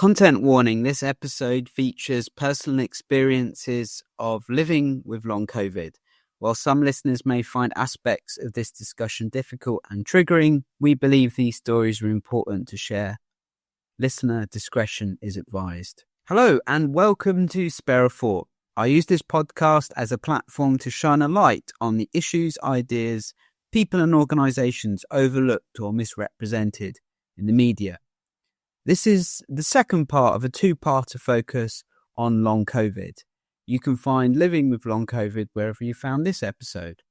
Content warning, this episode features personal experiences of living with long COVID. While some listeners may find aspects of this discussion difficult and triggering, we believe these stories are important to share. Listener discretion is advised. Hello and welcome to Spare a Thought. I use this podcast as a platform to shine a light on the issues, ideas, people and organisations overlooked or misrepresented in the media. This is the second part of a two-parter focus on long COVID. You can find Living with Long COVID wherever you found this episode.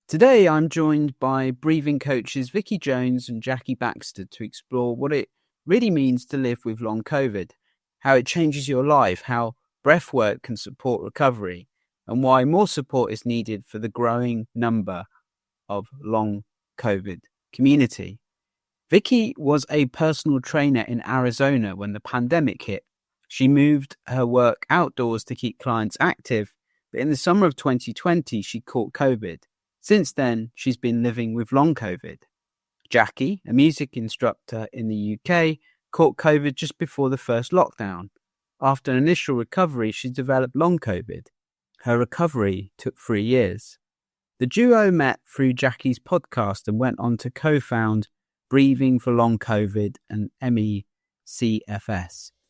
Today, I'm joined by breathing coaches Vikki Jones and Jackie Baxter to explore what it really means to live with long COVID, how it changes your life, how breathwork can support recovery, and why more support is needed for the growing number of long COVID community. Vikki was a personal trainer in Arizona when the pandemic hit. She moved her work outdoors to keep clients active, but in the summer of 2020, she caught COVID. Since then, she's been living with long COVID. Jackie, a music instructor in the UK, caught COVID just before the first lockdown. After an initial recovery, she developed long COVID. Her recovery took 3 years. The duo met through Jackie's podcast and went on to co-found Breathing for Long COVID and MECFS,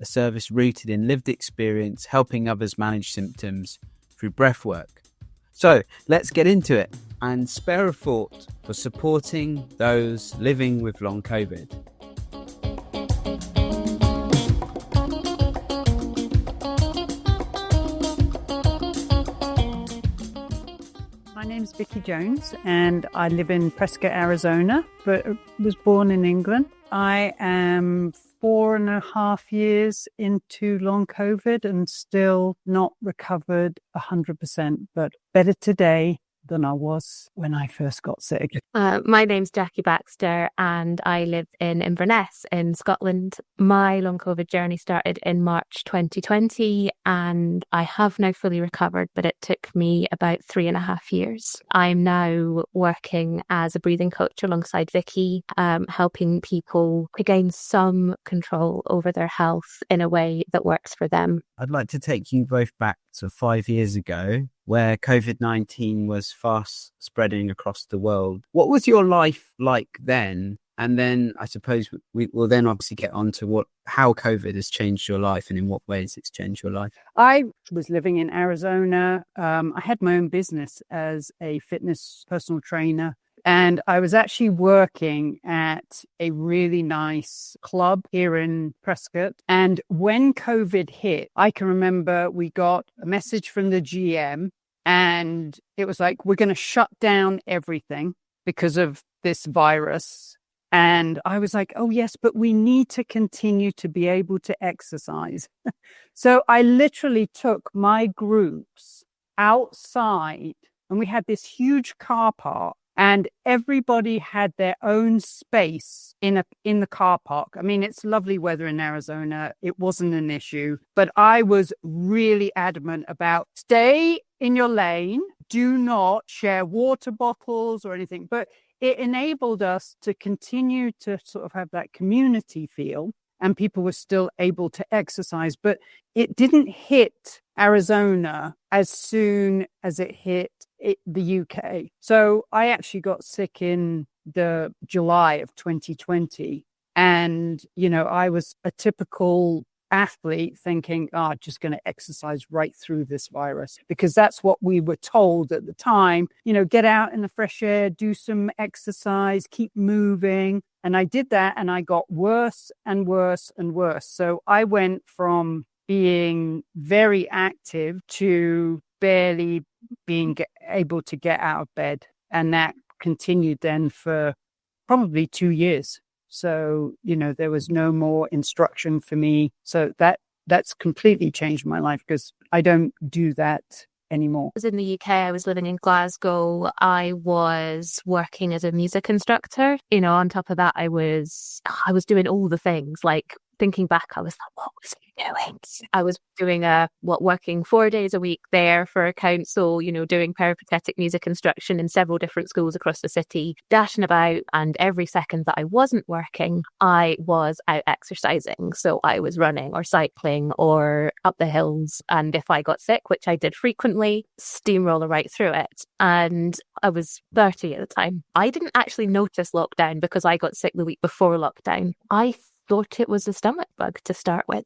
a service rooted in lived experience, helping others manage symptoms through breathwork. So let's get into it and spare a thought for supporting those living with long COVID. My name is Vikki Jones and I live in Prescott, Arizona, but was born in England. I am 4.5 years into long COVID and still not recovered 100%, but better today than I was when I first got sick. My name's Jackie Baxter and I live in Inverness in Scotland. My long COVID journey started in March 2020 and I have now fully recovered, but it took me about 3.5 years. I'm now working as a breathing coach alongside Vikki, helping people to gain some control over their health in a way that works for them. I'd like to take you both back to 5 years ago, where COVID-19 was fast spreading across the world. What was your life like then? And then I suppose we will then obviously get on to how COVID has changed your life and in what ways it's changed your life. I was living in Arizona. I had my own business as a fitness personal trainer. And I was actually working at a really nice club here in Prescott. And when COVID hit, I can remember we got a message from the GM and it was like, we're going to shut down everything because of this virus. And I was like, oh, yes, but we need to continue to be able to exercise. So I literally took my groups outside and we had this huge car park. And everybody had their own space in the car park. I mean, it's lovely weather in Arizona. It wasn't an issue. But I was really adamant about stay in your lane. Do not share water bottles or anything. But it enabled us to continue to sort of have that community feel. And people were still able to exercise. But it didn't hit Arizona as soon as it hit the UK. So I actually got sick in the July of 2020. And, I was a typical athlete thinking, just going to exercise right through this virus, because that's what we were told at the time, get out in the fresh air, do some exercise, keep moving. And I did that and I got worse and worse and worse. So I went from being very active to barely being able to get out of bed. And that continued then for probably 2 years. So, there was no more instruction for me. So that's completely changed my life because I don't do that anymore. I was in the UK, I was living in Glasgow. I was working as a music instructor. On top of that, I was doing all the things like thinking back, I was like, what was I doing? I was doing working 4 days a week there for a council, doing peripatetic music instruction in several different schools across the city, dashing about. And every second that I wasn't working, I was out exercising. So I was running or cycling or up the hills. And if I got sick, which I did frequently, steamroller right through it. And I was 30 at the time. I didn't actually notice lockdown because I got sick the week before lockdown. I thought it was a stomach bug to start with,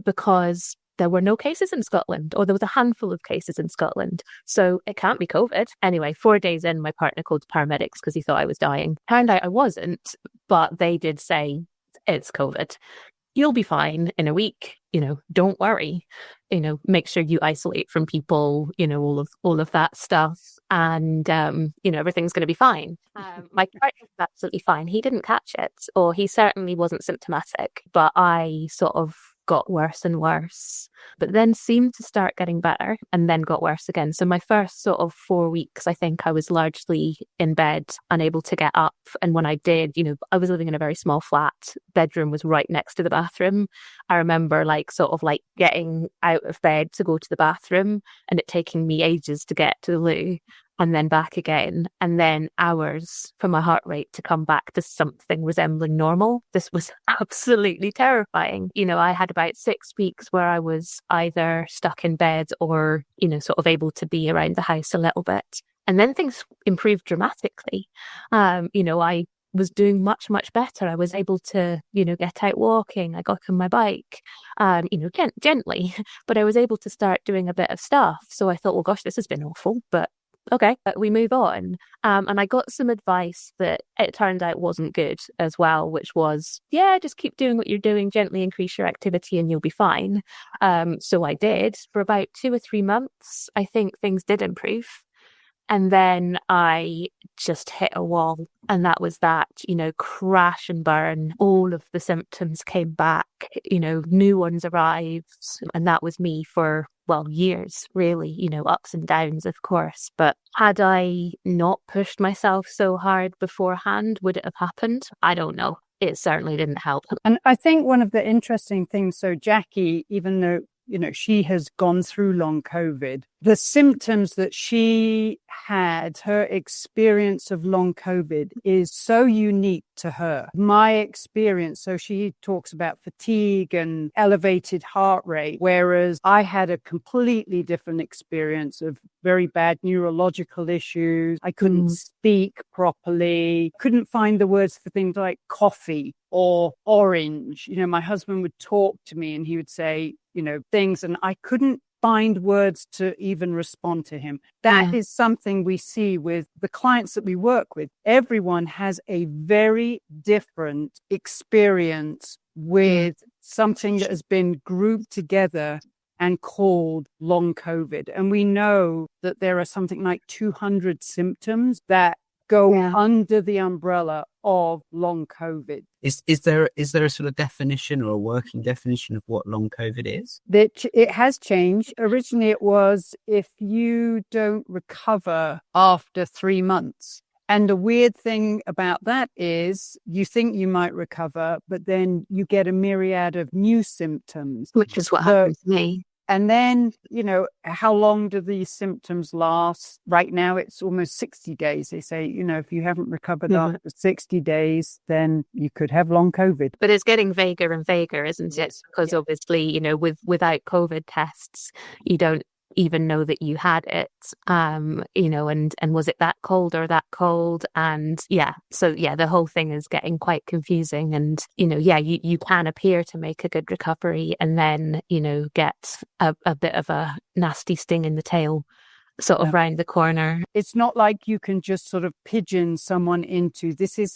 because there were no cases in Scotland, or there was a handful of cases in Scotland. So it can't be COVID. Anyway, 4 days in, my partner called the paramedics because he thought I was dying. Turned out I wasn't, but they did say, it's COVID. You'll be fine in a week. Don't worry. Make sure you isolate from people, all of that stuff. And, everything's going to be fine. My partner was absolutely fine. He didn't catch it, or he certainly wasn't symptomatic, but I sort of got worse and worse, but then seemed to start getting better and then got worse again. So my first sort of 4 weeks, I think I was largely in bed, unable to get up. And when I did, I was living in a very small flat. Bedroom was right next to the bathroom. I remember getting out of bed to go to the bathroom and it taking me ages to get to the loo and then back again, and then hours for my heart rate to come back to something resembling normal. This was absolutely terrifying. I had about 6 weeks where I was either stuck in bed or, sort of able to be around the house a little bit. And then things improved dramatically. I was doing much, much better. I was able to, get out walking. I got on my bike, gently, but I was able to start doing a bit of stuff. So I thought, well, gosh, this has been awful, but okay, we move on. And I got some advice that it turned out wasn't good as well, which was, just keep doing what you're doing, gently increase your activity and you'll be fine. So I did. For about 2 or 3 months, I think things did improve. And then I just hit a wall, and that was that, crash and burn. All of the symptoms came back, new ones arrived. And that was me for, years, really, ups and downs, of course. But had I not pushed myself so hard beforehand, would it have happened? I don't know. It certainly didn't help. And I think one of the interesting things, so Jackie, even though she has gone through long COVID, the symptoms that she had, her experience of long COVID is so unique to her. My experience, so she talks about fatigue and elevated heart rate, whereas I had a completely different experience of very bad neurological issues. I couldn't speak properly, couldn't find the words for things like coffee or orange. My husband would talk to me and he would say, things, and I couldn't find words to even respond to him. That is something we see with the clients that we work with. Everyone has a very different experience with something that has been grouped together and called long COVID. And we know that there are something like 200 symptoms that go under the umbrella of long COVID. Is there a sort of definition or a working definition of what long COVID is? It has changed. Originally, it was if you don't recover after 3 months. And the weird thing about that is you think you might recover, but then you get a myriad of new symptoms. Which is what happened to me. And then, how long do these symptoms last? Right now, it's almost 60 days. They say, if you haven't recovered after 60 days, then you could have long COVID. But it's getting vaguer and vaguer, isn't it? Because obviously, without COVID tests, you don't even know that you had it, and was it that cold or that cold? And the whole thing is getting quite confusing. And, you can appear to make a good recovery and then, get a bit of a nasty sting in the tail sort of round the corner. It's not like you can just sort of pigeon someone into this is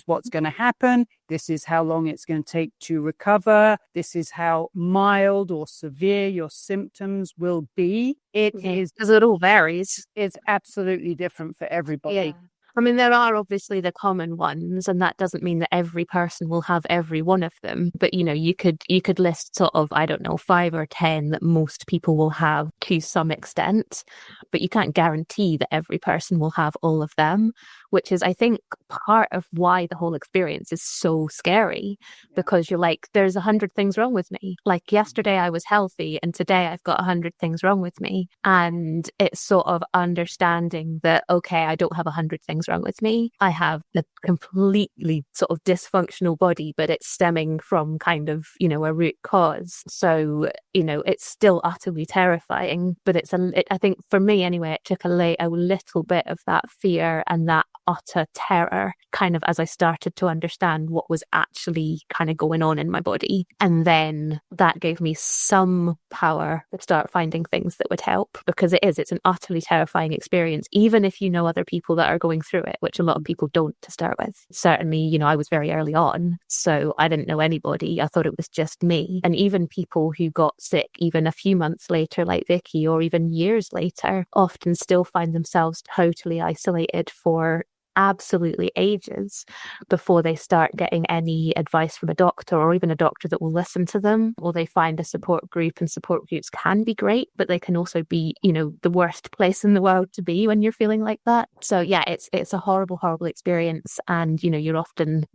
what's going to happen. This is how long it's going to take to recover. This is how mild or severe your symptoms will be. It is, because it all varies. It's absolutely different for everybody. Yeah. I mean, there are obviously the common ones, and that doesn't mean that every person will have every one of them. But, you could list sort of, 5 or 10 that most people will have to some extent, but you can't guarantee that every person will have all of them. which is, I think, part of why the whole experience is so scary, because you're like, there's 100 things wrong with me. Like yesterday I was healthy and today I've got 100 things wrong with me. And it's sort of understanding that, okay, I don't have 100 things wrong with me. I have a completely sort of dysfunctional body, but it's stemming from kind of, a root cause. So, it's still utterly terrifying, but I think for me anyway, it took a little bit of that fear and that utter terror kind of as I started to understand what was actually kind of going on in my body. And then that gave me some power to start finding things that would help, because it's an utterly terrifying experience, even if you know other people that are going through it, which a lot of people don't to start with. Certainly, I was very early on, so I didn't know anybody. I thought it was just me. And even people who got sick even a few months later, like Vikki, or even years later, often still find themselves totally isolated for absolutely ages before they start getting any advice from a doctor, or even a doctor that will listen to them, or they find a support group. And support groups can be great, but they can also be, the worst place in the world to be when you're feeling like that. So yeah, it's a horrible, horrible experience. And, you're often,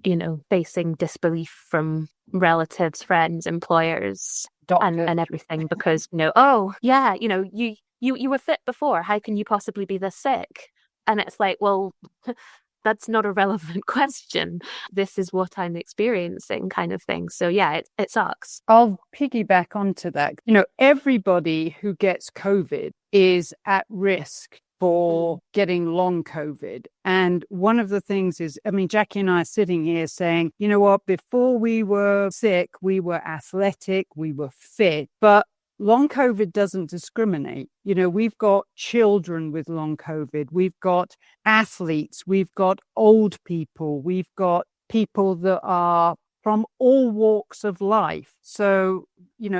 facing disbelief from relatives, friends, employers, and everything, because, oh yeah, you were fit before. How can you possibly be this sick? And it's like, well, that's not a relevant question. This is what I'm experiencing, kind of thing. So yeah, it sucks. I'll piggyback onto that. Everybody who gets COVID is at risk for getting long COVID. And one of the things is, Jackie and I are sitting here saying, you know what, before we were sick, we were athletic, we were fit, but long COVID doesn't discriminate. We've got children with long COVID. We've got athletes. We've got old people. We've got people that are from all walks of life. So,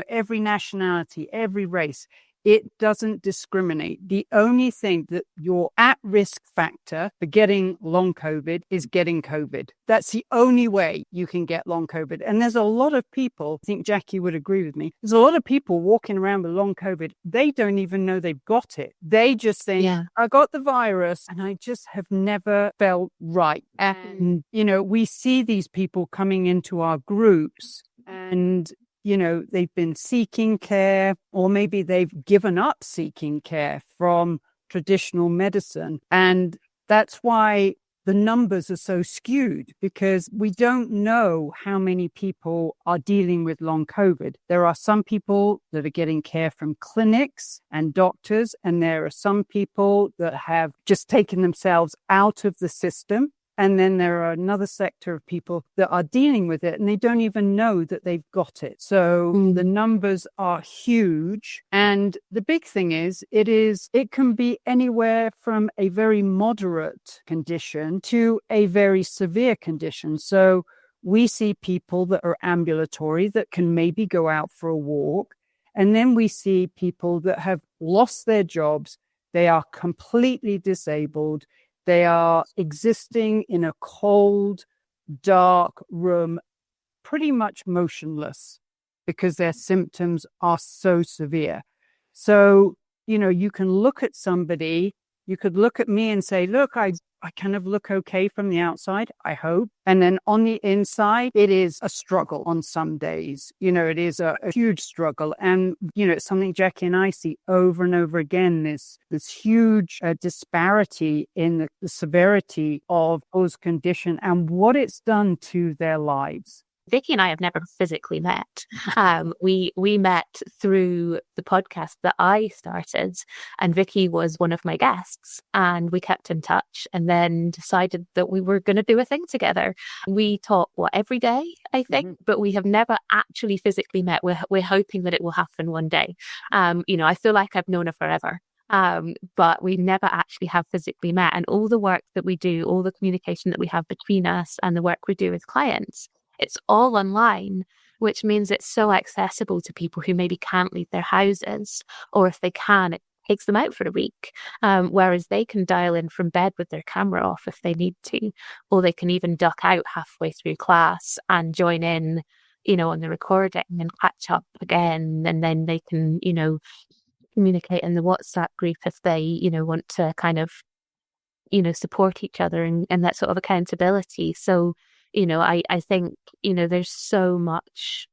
every nationality, every race. It doesn't discriminate. The only thing that your at-risk factor for getting long COVID is getting COVID. That's the only way you can get long COVID. And there's a lot of people, I think Jackie would agree with me, there's a lot of people walking around with long COVID. They don't even know they've got it. They just think, I got the virus and I just have never felt right. And, we see these people coming into our groups and they've been seeking care, or maybe they've given up seeking care from traditional medicine. And that's why the numbers are so skewed, because we don't know how many people are dealing with long COVID. There are some people that are getting care from clinics and doctors, and there are some people that have just taken themselves out of the system. And then there are another sector of people that are dealing with it and they don't even know that they've got it. So the numbers are huge. And the big thing is, it can be anywhere from a very moderate condition to a very severe condition. So we see people that are ambulatory that can maybe go out for a walk. And then we see people that have lost their jobs. They are completely disabled. They are existing in a cold, dark room, pretty much motionless, because their symptoms are so severe. So, you can look at somebody, you could look at me and say, look, I kind of look okay from the outside, I hope. And then on the inside, it is a struggle on some days. It is a huge struggle. And, it's something Jackie and I see over and over again, this huge disparity in the severity of those condition and what it's done to their lives. Vikki and I have never physically met. We met through the podcast that I started, and Vikki was one of my guests, and we kept in touch and then decided that we were going to do a thing together. We talk every day, I think, but we have never actually physically met. We're hoping that it will happen one day. I feel like I've known her forever. But we never actually have physically met. And all the work that we do, all the communication that we have between us and the work we do with clients, it's all online, which means it's so accessible to people who maybe can't leave their houses, or if they can, it takes them out for a week. Whereas they can dial in from bed with their camera off if they need to, or they can even duck out halfway through class and join in, on the recording and catch up again. And then they can, communicate in the WhatsApp group if they, want to kind of support each other and that sort of accountability. So, I think, there's so much.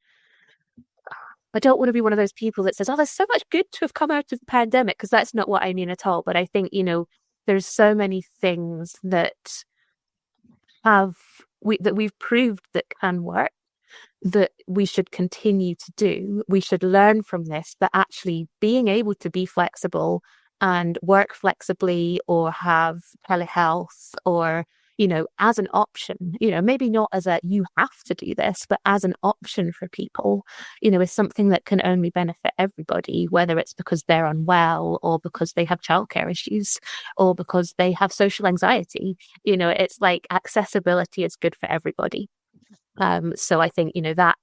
I don't want to be one of those people that says, oh, there's so much good to have come out of the pandemic, because that's not what I mean at all. But I think, there's so many things that we've proved that can work, that we should continue to do. We should learn from this, that actually being able to be flexible and work flexibly or have telehealth or, as an option, maybe not as a, you have to do this, but as an option for people, is something that can only benefit everybody, whether it's because they're unwell or because they have childcare issues or because they have social anxiety. It's like accessibility is good for everybody. So I think, that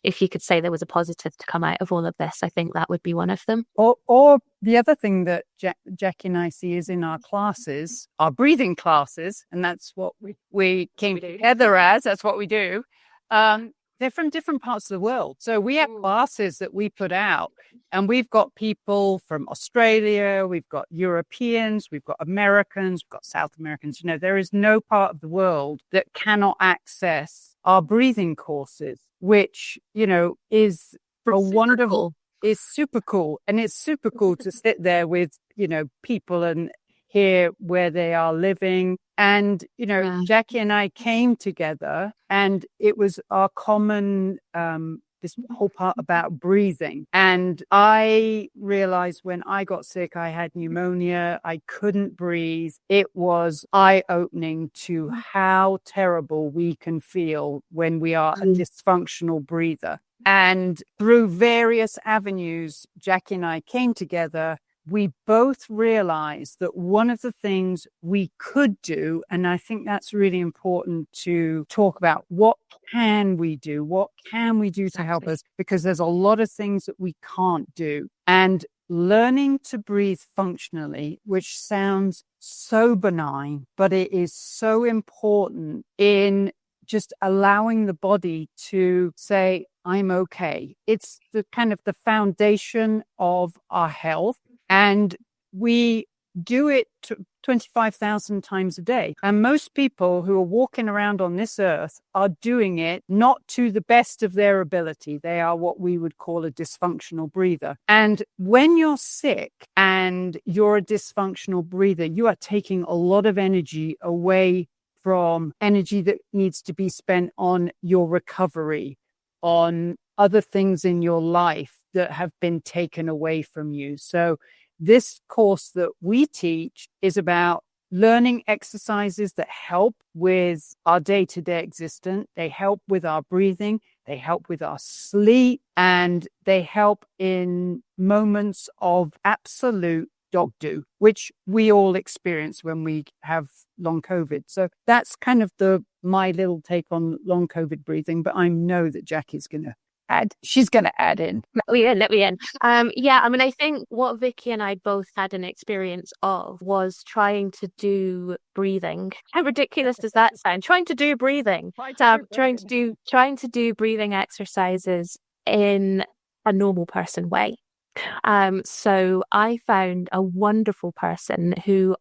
if you could say there was a positive to come out of all of this, I think that would be one of them. Or the other thing that Jackie and I see is in our classes, our breathing classes, and that's what we came together as, that's what we do. They're from different parts of the world. So we have classes that we put out, and we've got people from Australia, we've got Europeans, we've got Americans, we've got South Americans. There is no part of the world that cannot access our breathing courses, which, is a wonderful, is super cool. And it's super cool to sit there with, people and hear where they are living. And, Jackie and I came together, and it was our common, this whole part about breathing. And I realized when I got sick, I had pneumonia. I couldn't breathe. It was eye-opening to how terrible we can feel when we are a dysfunctional breather. And through various avenues, Jackie and I came together. We both realized that one of the things we could do, and I think that's really important to talk about, what can we do? What can we do to help us? Because there's a lot of things that we can't do. And learning to breathe functionally, which sounds so benign, but it is so important in just allowing the body to say, I'm okay. It's the kind of the foundation of our health. And we do it 25,000 times a day. And most people who are walking around on this earth are doing it not to the best of their ability. They are what we would call a dysfunctional breather. And when you're sick and you're a dysfunctional breather, you are taking a lot of energy away from energy that needs to be spent on your recovery, on other things in your life that have been taken away from you. So this course that we teach is about learning exercises that help with our day-to-day existence. They help with our breathing. They help with our sleep, and they help in moments of absolute dog do, which we all experience when we have long COVID. So that's kind of my little take on long COVID breathing, but I know that Jackie's going to she's going to add in. Let me in. I think what Vikki and I both had an experience of was trying to do breathing. How ridiculous does that sound? Trying to do breathing. Trying to do breathing exercises in a normal person way. So I found a wonderful person who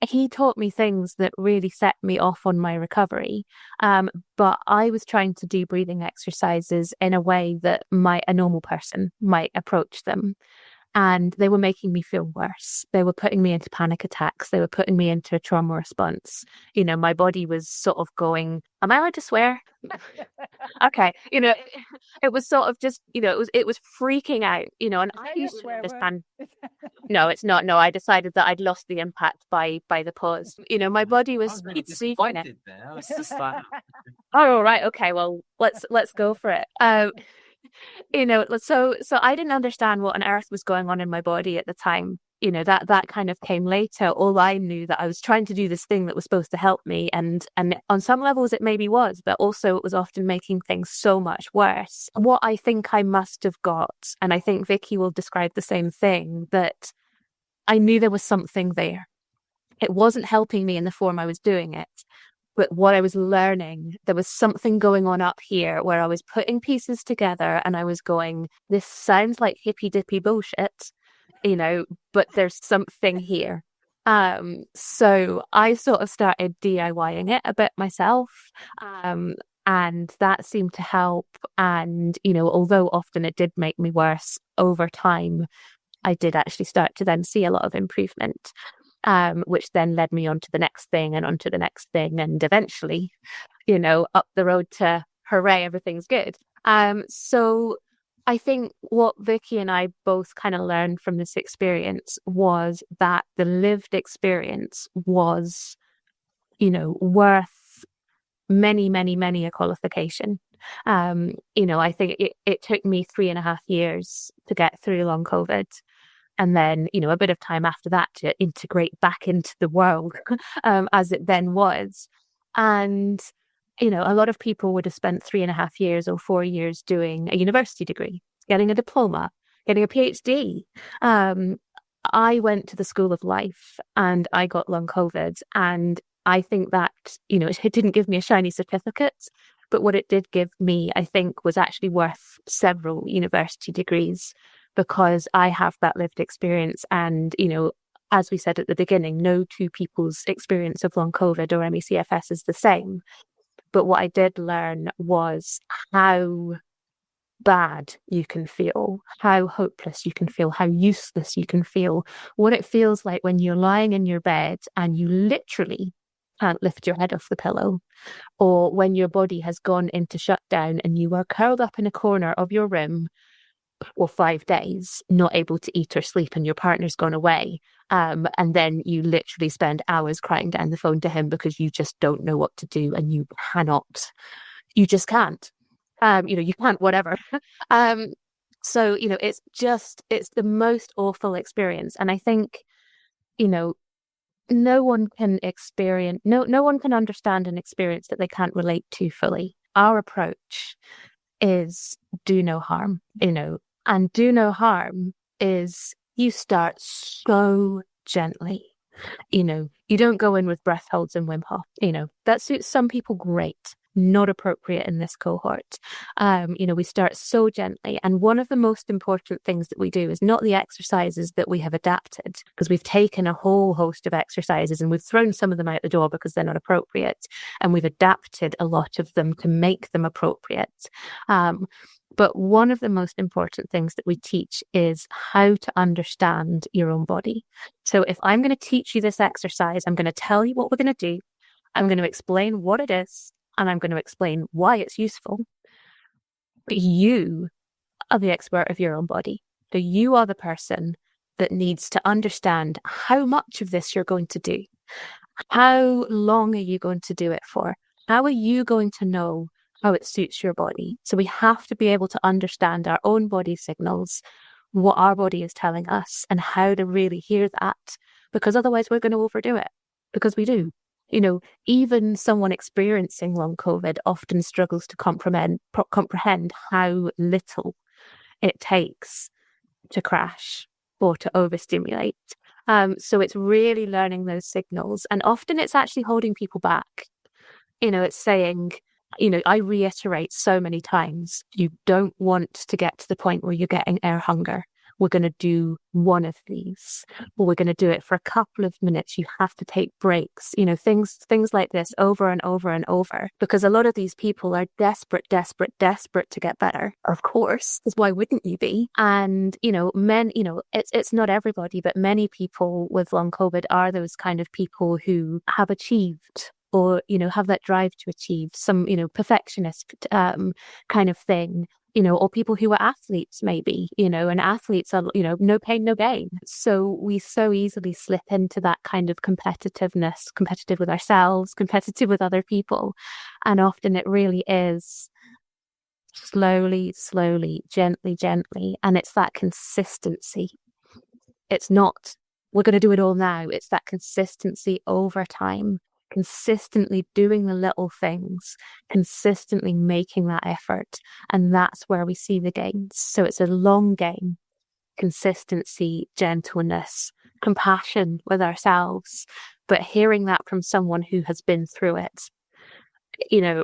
he taught me things that really set me off on my recovery. But I was trying to do breathing exercises in a way that a normal person might approach them. And they were making me feel worse. They were putting me into panic attacks. They were putting me into a trauma response. My body was sort of going, am I allowed to swear? Okay. It was sort of just, it was freaking out, and I used to understand. No, it's not. No, I decided that I'd lost the impact by the pause. My body was disappointed there. I was just like, oh, right. Okay. Well, let's go for it. So I didn't understand what on earth was going on in my body at the time. That kind of came later. All I knew that I was trying to do this thing that was supposed to help me. And on some levels it maybe was, but also it was often making things so much worse. What I think I must have got, and I think Vikki will describe the same thing, that I knew there was something there. It wasn't helping me in the form I was doing it. But what I was learning, there was something going on up here where I was putting pieces together and I was going, this sounds like hippy dippy bullshit, but there's something here. So I sort of started DIYing it a bit myself. And that seemed to help. And, although often it did make me worse, over time, I did actually start to then see a lot of improvement, which then led me on to the next thing and onto the next thing. And eventually, up the road to hooray, everything's good. So I think what Vikki and I both kind of learned from this experience was that the lived experience was, worth many, many, many a qualification. I think it took me 3.5 years to get through long COVID. And then, a bit of time after that to integrate back into the world as it then was. And, a lot of people would have spent 3.5 years or 4 years doing a university degree, getting a diploma, getting a PhD. I went to the School of Life and I got long COVID. And I think that, it didn't give me a shiny certificate, but what it did give me, I think, was actually worth several university degrees, because I have that lived experience. And, as we said at the beginning, no two people's experience of long COVID or ME/CFS is the same. But what I did learn was how bad you can feel, how hopeless you can feel, how useless you can feel, what it feels like when you're lying in your bed and you literally can't lift your head off the pillow, or when your body has gone into shutdown and you are curled up in a corner of your room for 5 days, not able to eat or sleep, and your partner's gone away. And then you literally spend hours crying down the phone to him because you just don't know what to do, and you just can't. You can't, whatever. So, it's the most awful experience. And I think, no one can understand an experience that they can't relate to fully. Our approach is do no harm, and do no harm is you start so gently. You don't go in with breath holds and Wim Hof. That suits some people great. Not appropriate in this cohort. We start so gently. And one of the most important things that we do is not the exercises that we have adapted, because we've taken a whole host of exercises and we've thrown some of them out the door because they're not appropriate. And we've adapted a lot of them to make them appropriate. But one of the most important things that we teach is how to understand your own body. So if I'm going to teach you this exercise, I'm going to tell you what we're going to do. I'm going to explain what it is. And I'm going to explain why it's useful. But you are the expert of your own body. So you are the person that needs to understand how much of this you're going to do. How long are you going to do it for? How are you going to know how it suits your body? So we have to be able to understand our own body signals, what our body is telling us, and how to really hear that. Because otherwise we're going to overdo it. Because we do. Even someone experiencing long COVID often struggles to comprehend how little it takes to crash or to overstimulate. So it's really learning those signals. And often it's actually holding people back. It's saying, I reiterate so many times, you don't want to get to the point where you're getting air hunger. We're going to do one of these, or we're going to do it for a couple of minutes. You have to take breaks, things like this over and over and over, because a lot of these people are desperate to get better. Of course, because why wouldn't you be? And, it's not everybody, but many people with long COVID are those kind of people who have achieved, or, have that drive to achieve, some, perfectionist kind of thing. Or people who are athletes, maybe, and athletes are, no pain, no gain. So we so easily slip into that kind of competitiveness, competitive with ourselves, competitive with other people. And often it really is slowly, gently. And it's that consistency. It's not, we're going to do it all now. It's that consistency over time. Consistently doing the little things, consistently making that effort. And that's where we see the gains. So it's a long game. Consistency, gentleness, compassion with ourselves, but hearing that from someone who has been through it,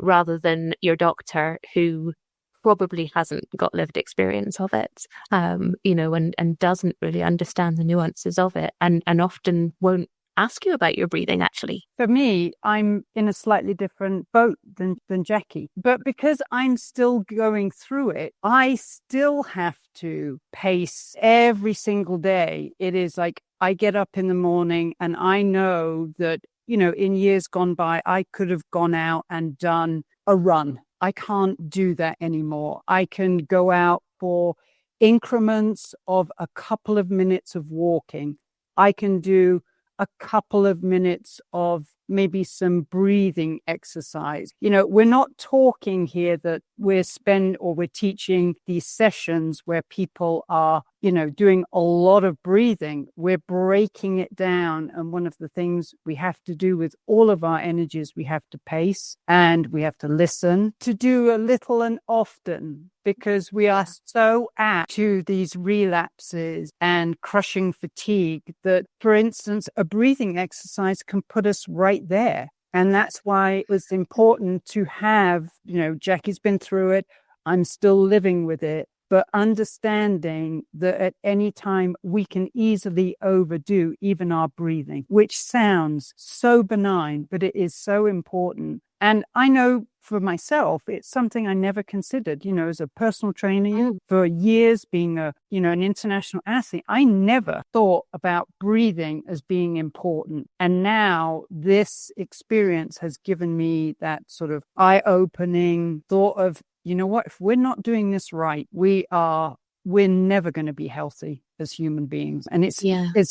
rather than your doctor who probably hasn't got lived experience of it, and doesn't really understand the nuances of it, and often won't ask you about your breathing, actually? For me, I'm in a slightly different boat than Jackie. But because I'm still going through it, I still have to pace every single day. It is like I get up in the morning and I know that, in years gone by, I could have gone out and done a run. I can't do that anymore. I can go out for increments of a couple of minutes of walking. I can do a couple of minutes of maybe some breathing exercise. We're not talking here that we're teaching these sessions where people are, doing a lot of breathing. We're breaking it down. And one of the things we have to do with all of our energies, we have to pace and we have to listen, to do a little and often, because we are so apt to these relapses and crushing fatigue that, for instance, a breathing exercise can put us right there. And that's why it was important to have, Jackie's been through it. I'm still living with it. But understanding that at any time we can easily overdo even our breathing, which sounds so benign, but it is so important. And I know for myself, it's something I never considered, as a personal trainer for years, being an international athlete. I never thought about breathing as being important. And now this experience has given me that sort of eye-opening thought of, if we're not doing this right, we're never going to be healthy as human beings. And it's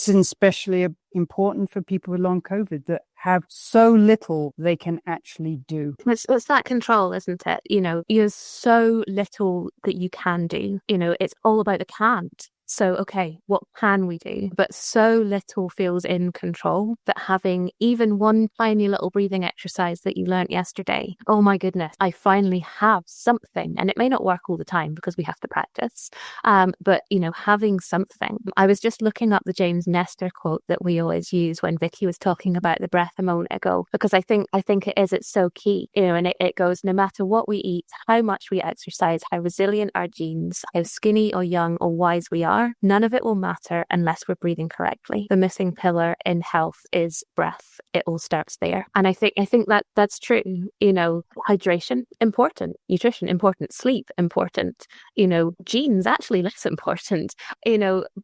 especially important for people with long COVID that have so little they can actually do. It's that control, isn't it? There's so little that you can do. It's all about the can't. So, okay, what can we do? But so little feels in control that having even one tiny little breathing exercise that you learnt yesterday, oh my goodness, I finally have something. And it may not work all the time because we have to practice. But, having something. I was just looking up the James Nestor quote that we always use when Vikki was talking about the breath a moment ago, because I think it's so key, and it goes, no matter what we eat, how much we exercise, how resilient our genes, how skinny or young or wise we are, none of it will matter unless we're breathing correctly. The missing pillar in health is breath. It all starts there. And I think that's true. Hydration, important. Nutrition, important. Sleep, important. Genes, actually less important.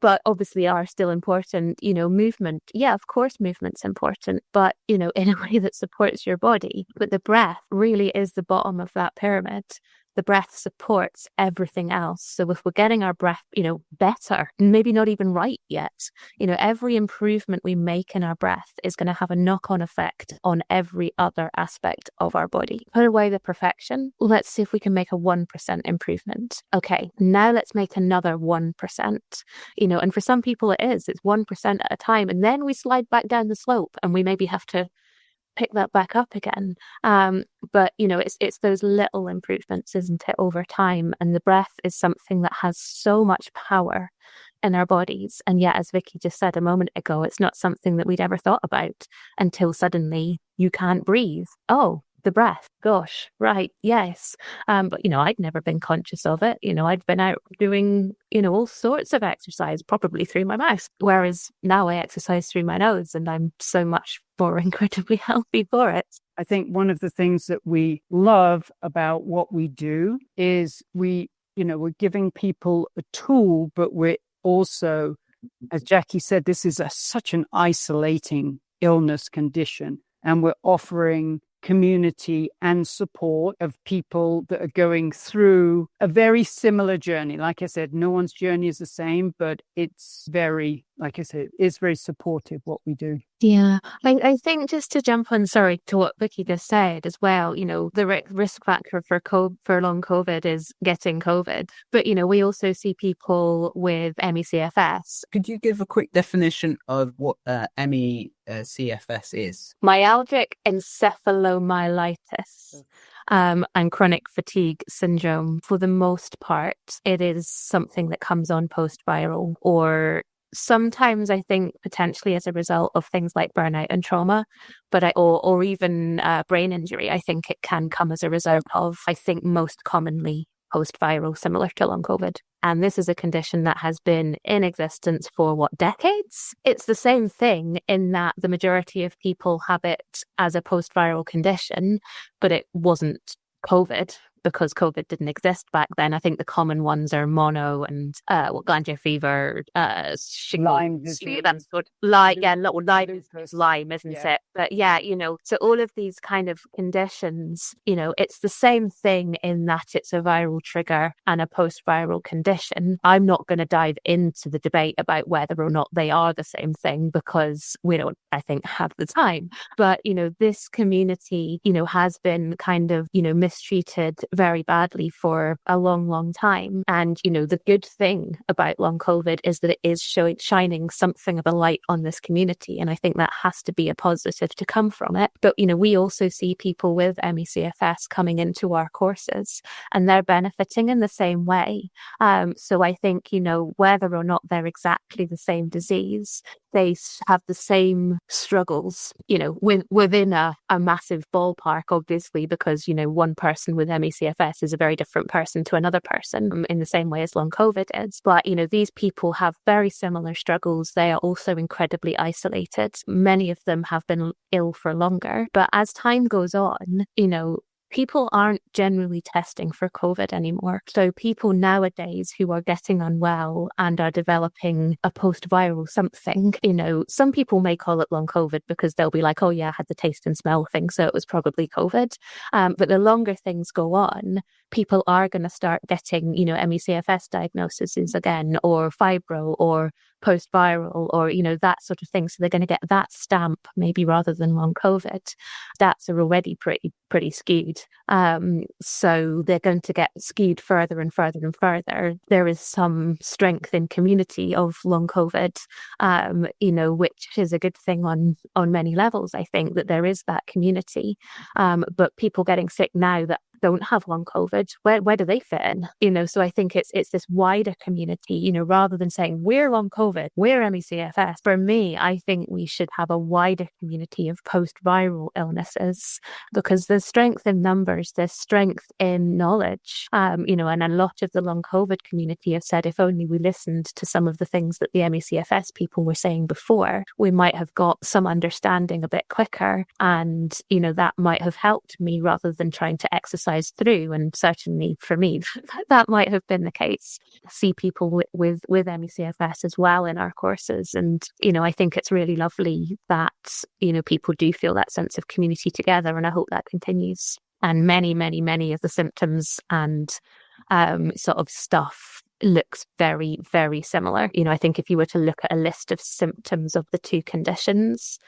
But obviously are still important. Movement. Yeah, of course movement's important, but, in a way that supports your body. But the breath really is the bottom of that pyramid. The breath supports everything else. So if we're getting our breath, better, maybe not even right yet, every improvement we make in our breath is going to have a knock-on effect on every other aspect of our body. Put away the perfection. Let's see if we can make a 1% improvement. Okay, now let's make another 1%, and for some people it's 1% at a time. And then we slide back down the slope and we maybe have to pick that back up again. But it's those little improvements, isn't it, over time? And the breath is something that has so much power in our bodies. And yet, as Vikki just said a moment ago, it's not something that we'd ever thought about until suddenly you can't breathe. Oh, the breath. Gosh, right. Yes. But, I'd never been conscious of it. I'd been out doing, all sorts of exercise, probably through my mouth. Whereas now I exercise through my nose and I'm so much more incredibly healthy for it. I think one of the things that we love about what we do is we're giving people a tool, but we're also, as Jackie said, this is such an isolating illness condition. And we're offering community and support of people that are going through a very similar journey. Like I said, no one's journey is the same, but it's very, like I said, it's very supportive what we do. Yeah, I think just to jump on, sorry, to what Vikki just said as well, the risk factor for long COVID is getting COVID. But, we also see people with ME/CFS. Could you give a quick definition of what ME/CFS is? Myalgic encephalomyelitis. And chronic fatigue syndrome. For the most part, it is something that comes on post-viral, or sometimes I think potentially as a result of things like burnout and trauma, but or even brain injury. I think it can come as a result of, I think most commonly, post-viral similar to long COVID. And this is a condition that has been in existence for decades? It's the same thing in that the majority of people have it as a post-viral condition, but it wasn't COVID because COVID didn't exist back then. I think the common ones are mono and glandular fever, Lyme disease. That's sort of Lyme is Lyme, isn't it? But so all of these kind of conditions, it's the same thing in that it's a viral trigger and a post-viral condition. I'm not going to dive into the debate about whether or not they are the same thing because we don't, I think, have the time. But, this community, has been kind of, mistreated very badly for a long, long time. And, the good thing about long COVID is that it is shining something of a light on this community. And I think that has to be a positive to come from it. But, we also see people with ME/CFS coming into our courses and they're benefiting in the same way. So I think, whether or not they're exactly the same disease, they have the same struggles, within a massive ballpark, obviously, because, one person with ME/CFS is a very different person to another person in the same way as long COVID is. But, these people have very similar struggles. They are also incredibly isolated. Many of them have been ill for longer. But as time goes on, people aren't generally testing for COVID anymore. So people nowadays who are getting unwell and are developing a post-viral something, some people may call it long COVID because they'll be like, oh yeah, I had the taste and smell thing, so it was probably COVID. But the longer things go on, people are going to start getting, ME/CFS diagnoses again, or fibro, or post-viral, or, that sort of thing. So they're going to get that stamp maybe rather than long COVID. Stats are already pretty skewed. So they're going to get skewed further and further and further. There is some strength in community of long COVID, which is a good thing on many levels. I think that there is that community. But people getting sick now that don't have long COVID, where do they fit in? So I think it's this wider community, rather than saying we're long COVID, we're ME/CFS. For me, I think we should have a wider community of post-viral illnesses because there's strength in numbers, there's strength in knowledge, and a lot of the long COVID community have said if only we listened to some of the things that the ME/CFS people were saying before, we might have got some understanding a bit quicker, and that might have helped me rather than trying to exercise through. And certainly for me, that might have been the case. I see people with ME/CFS as well in our courses, and I think it's really lovely that people do feel that sense of community together, and I hope that continues. And many of the symptoms and sort of stuff looks very, very similar. I think if you were to look at a list of symptoms of the two conditions,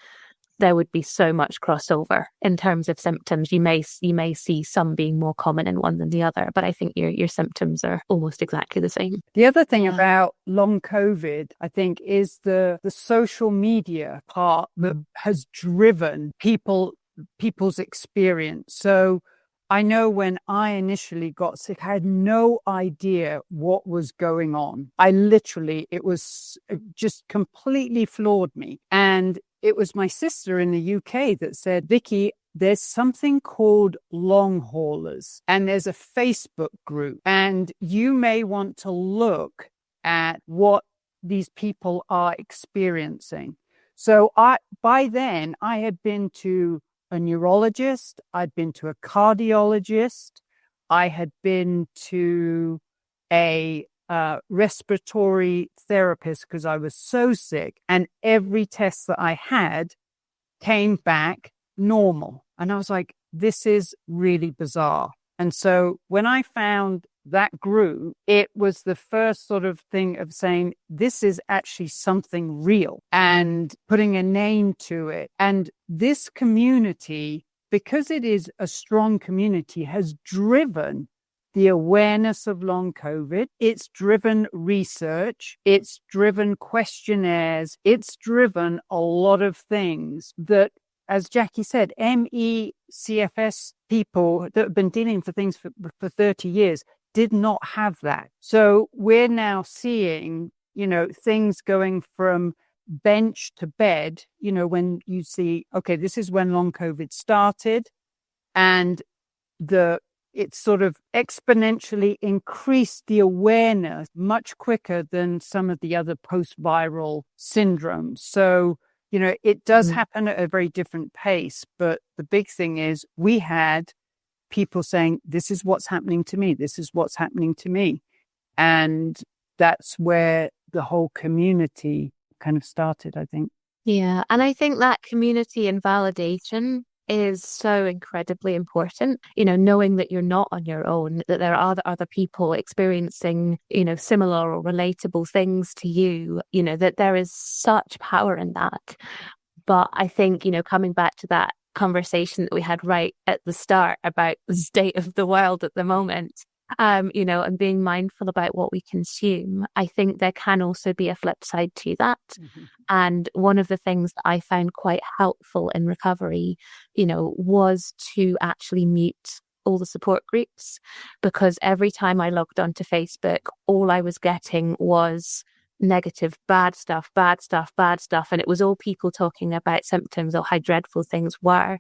there would be so much crossover in terms of symptoms. You may see some being more common in one than the other, but I think your symptoms are almost exactly the same. The other thing about long COVID, I think, is the social media part that has driven people's experience. So I know when I initially got sick, I had no idea what was going on. It was just completely floored me. And it was my sister in the UK that said, Vikki, there's something called long haulers and there's a Facebook group and you may want to look at what these people are experiencing. So by then I had been to a neurologist, I'd been to a cardiologist, I had been to a respiratory therapist because I was so sick, and every test that I had came back normal. And I was like, this is really bizarre. And so when I found that group, it was the first sort of thing of saying, this is actually something real and putting a name to it. And this community, because it is a strong community, has driven the awareness of long COVID. It's driven research. It's driven questionnaires. It's driven a lot of things that, as Jackie said, ME/CFS people that have been dealing with things for 30 years did not have that. So we're now seeing, things going from bench to bed, when you see, okay, this is when long COVID started, and the it sort of exponentially increased the awareness much quicker than some of the other post-viral syndromes. So, it does happen at a very different pace. But the big thing is we had people saying, this is what's happening to me. This is what's happening to me. And that's where the whole community kind of started, I think. Yeah. And I think that community and validation is so incredibly important, knowing that you're not on your own, that there are other people experiencing, similar or relatable things to you, that there is such power in that. But I think, coming back to that conversation that we had right at the start about the state of the world at the moment, and being mindful about what we consume, I think there can also be a flip side to that. Mm-hmm. And one of the things that I found quite helpful in recovery, was to actually mute all the support groups, because every time I logged onto Facebook, all I was getting was negative, bad stuff. And it was all people talking about symptoms or how dreadful things were.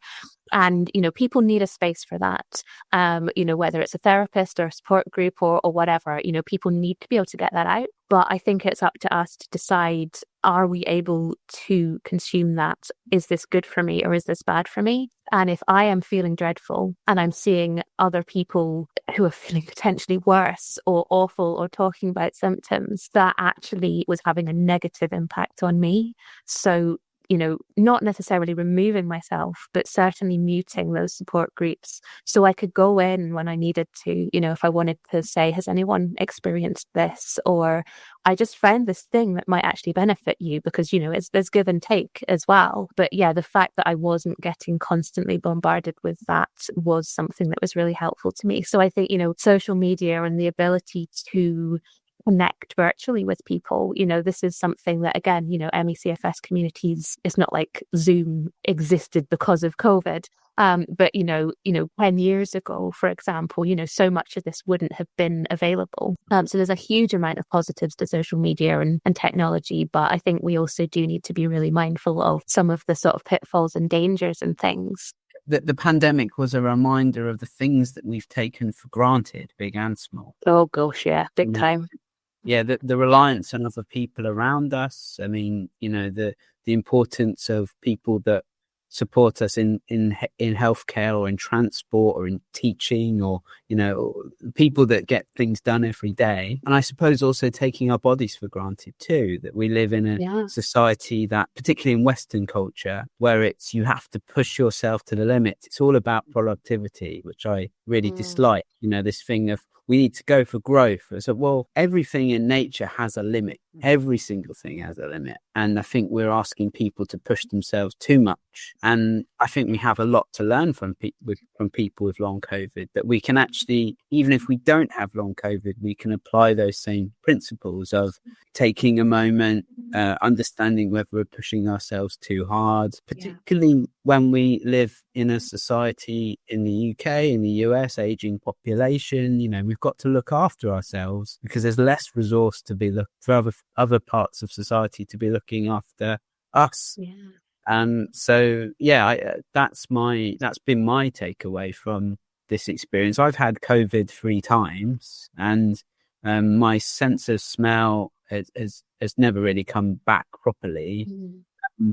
And, people need a space for that. Whether it's a therapist or a support group or whatever, people need to be able to get that out. But I think it's up to us to decide, are we able to consume that? Is this good for me or is this bad for me? And if I am feeling dreadful and I'm seeing other people who are feeling potentially worse or awful or talking about symptoms, that actually was having a negative impact on me. So, not necessarily removing myself, but certainly muting those support groups so I could go in when I needed to, if I wanted to say, has anyone experienced this? Or I just found this thing that might actually benefit you, because, there's give and take as well. But yeah, the fact that I wasn't getting constantly bombarded with that was something that was really helpful to me. So I think, social media and the ability to connect virtually with people, this is something that, again, MECFS communities, it's not like Zoom existed because of COVID. But 10 years ago, for example, so much of this wouldn't have been available. So there's a huge amount of positives to social media and technology, but I think we also do need to be really mindful of some of the sort of pitfalls and dangers and things. The pandemic was a reminder of the things that we've taken for granted, big and small. Oh gosh, yeah, big time. Yeah, the reliance on other people around us. I mean, the importance of people that support us in healthcare or in transport or in teaching, or people that get things done every day. And I suppose also taking our bodies for granted too, that we live in a society that, particularly in Western culture, where it's you have to push yourself to the limit. It's all about productivity, which I really dislike. This thing of we need to go for growth. So, well, everything in nature has a limit. Every single thing has a limit. And I think we're asking people to push themselves too much. And I think we have a lot to learn from people with long COVID, that we can actually, even if we don't have long COVID, we can apply those same principles of taking a moment, understanding whether we're pushing ourselves too hard, particularly when we live in a society in the UK, in the US, aging population. We've got to look after ourselves because there's less resource to be for other parts of society to be looking after us. And so, that's been my takeaway from this experience. I've had COVID 3 times, and my sense of smell has never really come back properly.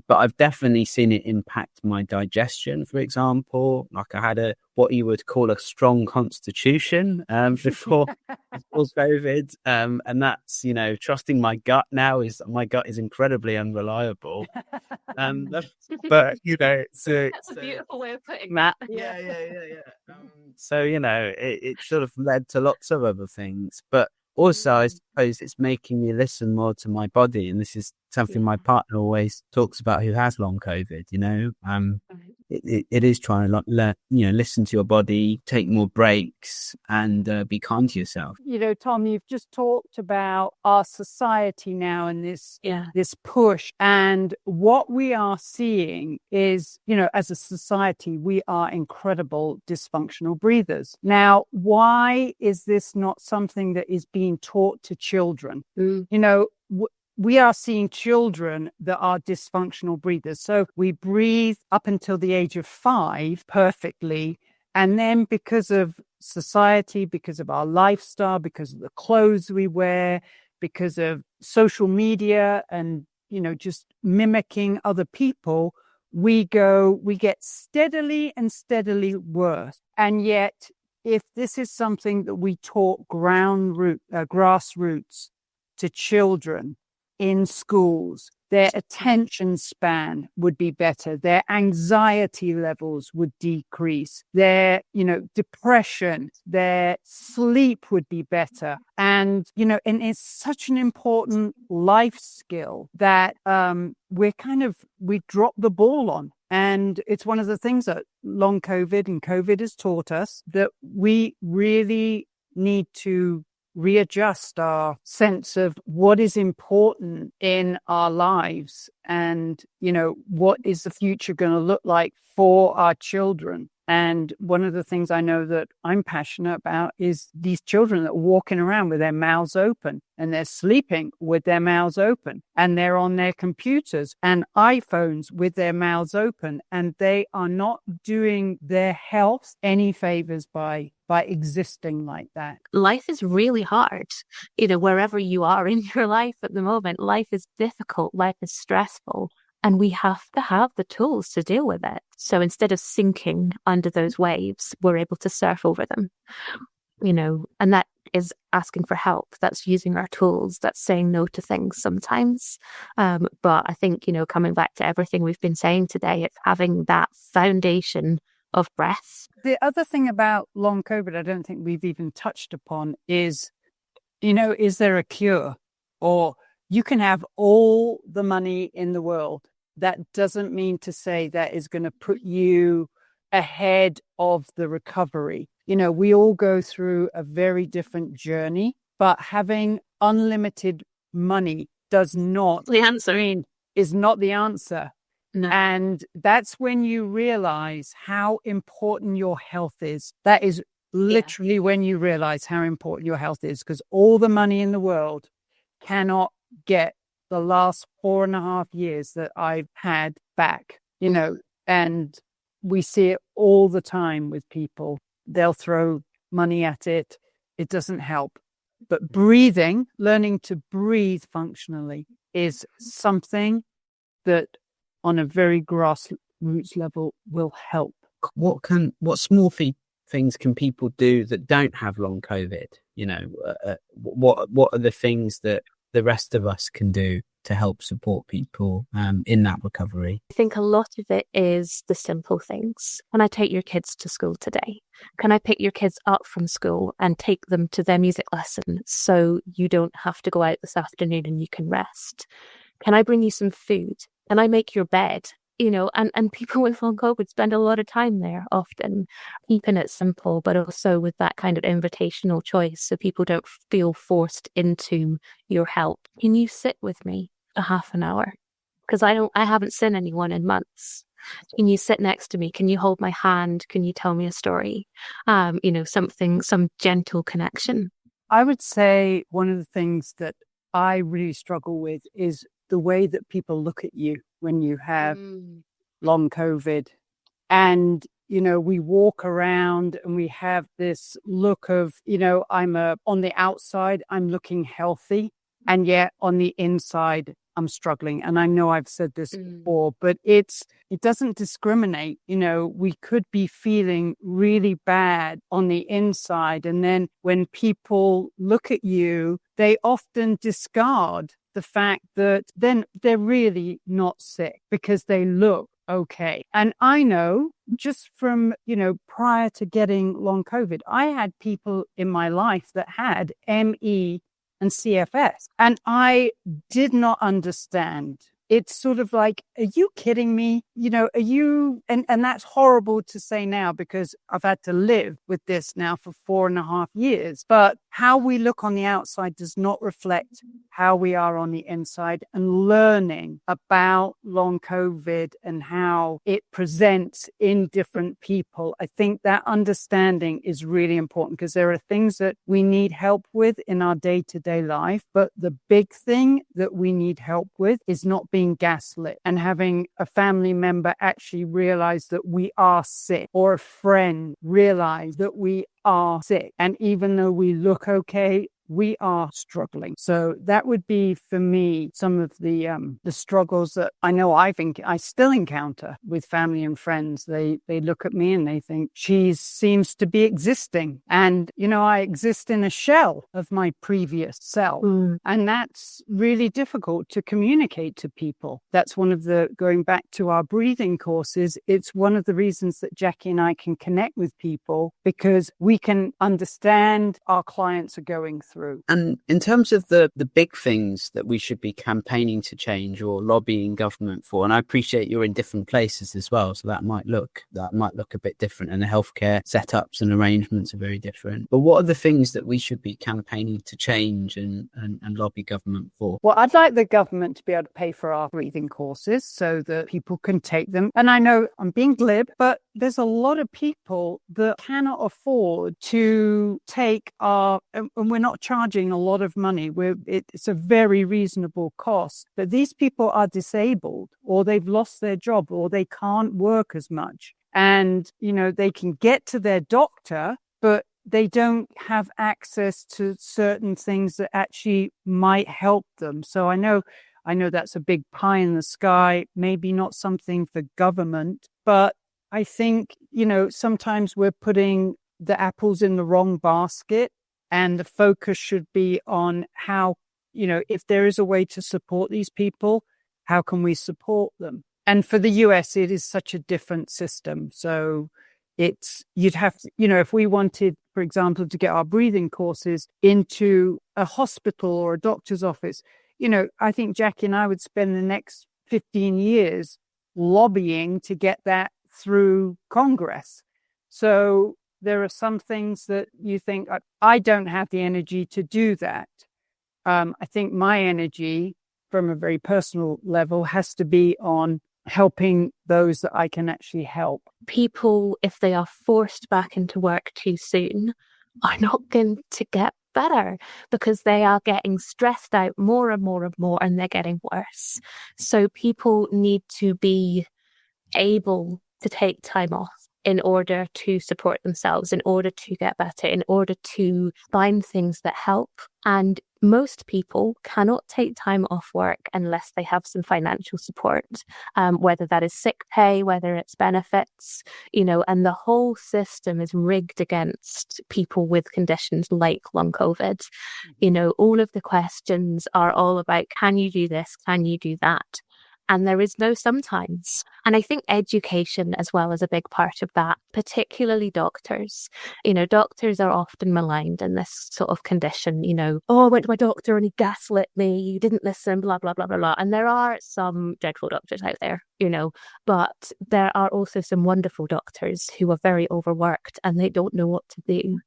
But I've definitely seen it impact my digestion, for example. Like I had what you would call a strong constitution before COVID. And that's, trusting my gut now my gut is incredibly unreliable. But, it's a beautiful way of putting that. Yeah. So, it sort of led to lots of other things. But also, I suppose it's making me listen more to my body. And this is something my partner always talks about, who has long COVID, it is trying to listen to your body, take more breaks, and be kind to yourself. Tom, you've just talked about our society now and this push, and what we are seeing is, as a society, we are incredible dysfunctional breathers. Now, why is this not something that is being taught to children? We are seeing children that are dysfunctional breathers. So we breathe up until the age of 5 perfectly. And then because of society, because of our lifestyle, because of the clothes we wear, because of social media and, just mimicking other people, we get steadily and steadily worse. And yet, if this is something that we taught grassroots to children in schools, their attention span would be better. Their anxiety levels would decrease. Their, depression, their sleep would be better. And, and it's such an important life skill that we drop the ball on. And it's one of the things that long COVID and COVID has taught us, that we really need to readjust our sense of what is important in our lives and, what is the future going to look like for our children. And one of the things I know that I'm passionate about is these children that are walking around with their mouths open, and they're sleeping with their mouths open, and they're on their computers and iPhones with their mouths open, and they are not doing their health any favors by existing like that. Life is really hard. Wherever you are in your life at the moment, life is difficult, life is stressful. And we have to have the tools to deal with it. So instead of sinking under those waves, we're able to surf over them, and that is asking for help. That's using our tools. That's saying no to things sometimes. But I think, coming back to everything we've been saying today, it's having that foundation of breath. The other thing about long COVID, I don't think we've even touched upon is, is there a cure? Or you can have all the money in the world. That doesn't mean to say that is going to put you ahead of the recovery. We all go through a very different journey, but having unlimited money is not the answer. No. And that's when you realize how important your health is. That is literally when you realize how important your health is, because all the money in the world cannot get the last 4.5 years that I've had back, and we see it all the time with people. They'll throw money at it. It doesn't help. But learning to breathe functionally is something that on a very grassroots level will help. What small things can people do that don't have long COVID? What are the things that the rest of us can do to help support people in that recovery? I think a lot of it is the simple things. Can I take your kids to school today? Can I pick your kids up from school and take them to their music lesson so you don't have to go out this afternoon and you can rest? Can I bring you some food? Can I make your bed? And people with long COVID spend a lot of time there, often keeping it simple, but also with that kind of invitational choice, so people don't feel forced into your help. Can you sit with me a half an hour? Because I haven't seen anyone in months. Can you sit next to me? Can you hold my hand? Can you tell me a story? Some gentle connection. I would say one of the things that I really struggle with is the way that people look at you when you have long COVID. And, we walk around and we have this look of, on the outside, I'm looking healthy. And yet on the inside, I'm struggling. And I know I've said this before, but it doesn't discriminate. We could be feeling really bad on the inside. And then when people look at you, they often discard the fact that then they're really not sick because they look okay. And I know just from, prior to getting long COVID, I had people in my life that had ME and CFS, and I did not understand. It's sort of like, are you kidding me? Are you, and that's horrible to say now because I've had to live with this now for 4.5 years. But how we look on the outside does not reflect how we are on the inside. And learning about long COVID and how it presents in different people, I think that understanding is really important, because there are things that we need help with in our day-to-day life. But the big thing that we need help with is not being gaslit and having a family member actually realize that we are sick, or a friend realize that we are sick. And even though we look okay, we are struggling. So that would be, for me, some of the struggles that I know I still encounter with family and friends. They look at me and they think she seems to be existing. And, I exist in a shell of my previous self. And that's really difficult to communicate to people. That's going back to our breathing courses, it's one of the reasons that Jackie and I can connect with people, because we can understand our clients are going through. And in terms of the big things that we should be campaigning to change or lobbying government for, and I appreciate you're in different places as well, so that might look a bit different, and the healthcare setups and arrangements are very different. But what are the things that we should be campaigning to change and lobby government for? Well, I'd like the government to be able to pay for our breathing courses so that people can take them. And I know I'm being glib, but there's a lot of people that cannot afford to take and we're not charging a lot of money. It's a very reasonable cost. But these people are disabled, or they've lost their job, or they can't work as much. And, they can get to their doctor, but they don't have access to certain things that actually might help them. So I know that's a big pie in the sky, maybe not something for government, but I think, sometimes we're putting the apples in the wrong basket, and the focus should be on how, if there is a way to support these people, how can we support them? And for the US, it is such a different system. So you'd have to, if we wanted, for example, to get our breathing courses into a hospital or a doctor's office, I think Jackie and I would spend the next 15 years lobbying to get that through Congress. So there are some things that you think, I don't have the energy to do that. I think my energy from a very personal level has to be on helping those that I can actually help. People, if they are forced back into work too soon, are not going to get better, because they are getting stressed out more and more and more, and they're getting worse. So people need to be able to take time off in order to support themselves, in order to get better, in order to find things that help. And most people cannot take time off work unless they have some financial support, whether that is sick pay, whether it's benefits, and the whole system is rigged against people with conditions like long COVID. All of the questions are all about, can you do this? Can you do that? And there is no sometimes. And I think education as well is a big part of that, particularly doctors. Doctors are often maligned in this sort of condition, I went to my doctor and he gaslit me, you didn't listen, blah, blah, blah, blah, blah. And there are some dreadful doctors out there, but there are also some wonderful doctors who are very overworked and they don't know what to do.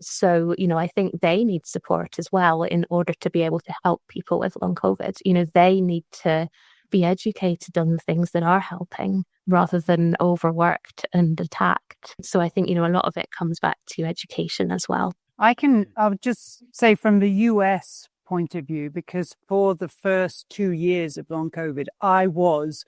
So, I think they need support as well in order to be able to help people with long COVID. They need to be educated on the things that are helping rather than overworked and attacked. So I think, a lot of it comes back to education as well. I'll just say from the US point of view, because for the first 2 years of long COVID, I was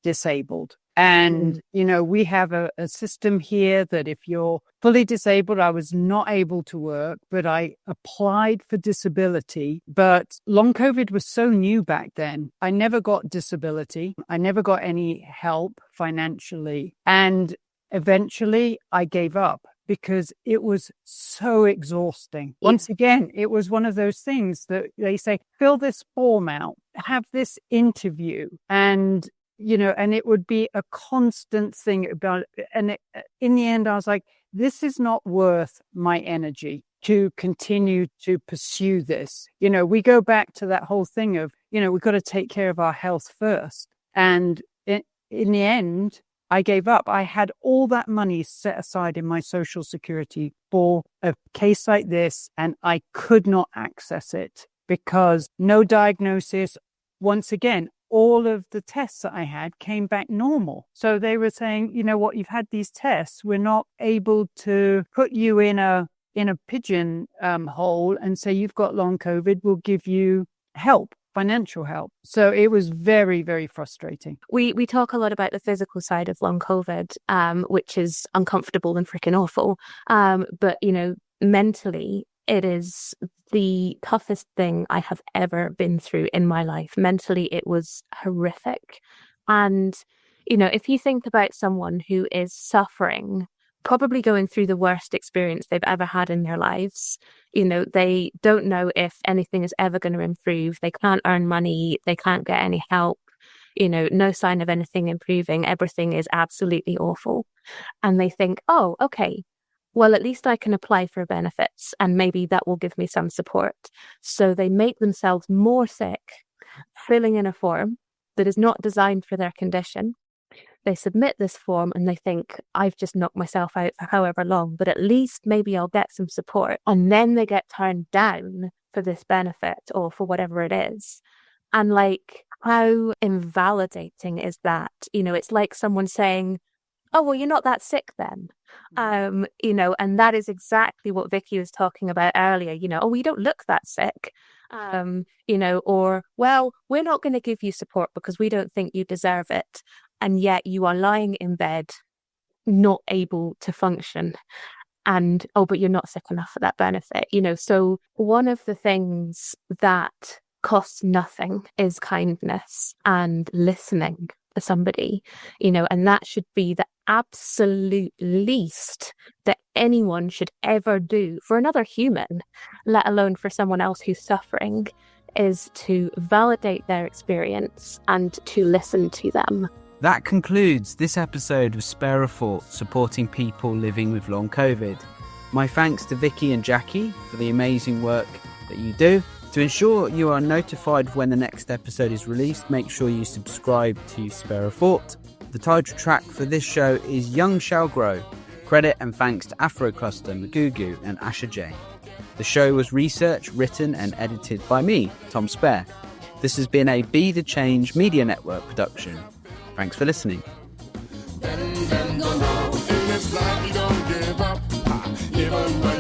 disabled. And, we have a system here that if you're fully disabled, I was not able to work, but I applied for disability. But long COVID was so new back then. I never got disability. I never got any help financially. And eventually I gave up because it was so exhausting. Once again, it was one of those things that they say, fill this form out, have this interview, and and it would be a constant thing about it. And in the end, I was like, this is not worth my energy to continue to pursue this. We go back to that whole thing of, we've got to take care of our health first. And in the end, I gave up. I had all that money set aside in my Social Security for a case like this, and I could not access it because no diagnosis. Once again, all of the tests that I had came back normal. So they were saying, you've had these tests. We're not able to put you in a pigeon hole and say you've got long COVID. We'll give you help. financial help. So it was very, very frustrating. We talk a lot about the physical side of long COVID, which is uncomfortable and freaking awful. But, mentally, it is the toughest thing I have ever been through in my life. Mentally, it was horrific. And, if you think about someone who is suffering, probably going through the worst experience they've ever had in their lives, they don't know if anything is ever going to improve. They can't earn money. They can't get any help. No sign of anything improving. Everything is absolutely awful. And they think, oh, okay, well, at least I can apply for benefits and maybe that will give me some support. So they make themselves more sick, filling in a form that is not designed for their condition. They submit this form and they think, I've just knocked myself out for however long, but at least maybe I'll get some support. And then they get turned down for this benefit or for whatever it is. And how invalidating is that? It's like someone saying, oh, well, you're not that sick then. And that is exactly what Vikki was talking about earlier. Oh, you don't look that sick. Or, well, we're not going to give you support because we don't think you deserve it. And yet you are lying in bed, not able to function. And, oh, but you're not sick enough for that benefit. So one of the things that costs nothing is kindness and listening to somebody, and that should be the absolute least that anyone should ever do for another human, let alone for someone else who's suffering, is to validate their experience and to listen to them. That concludes this episode of Spare a Thought, supporting people living with long COVID. My thanks to Vikki and Jackie for the amazing work that you do. To ensure you are notified when the next episode is released, make sure you subscribe to Spare a Thought. The title track for this show is Young Shall Grow. Credit and thanks to Afrocluster, Magugu and Asha J. The show was researched, written and edited by me, Tom Spare. This has been a Be The Change Media Network production. Thanks for listening. Then gonna roll in this life, you don't give up. Even when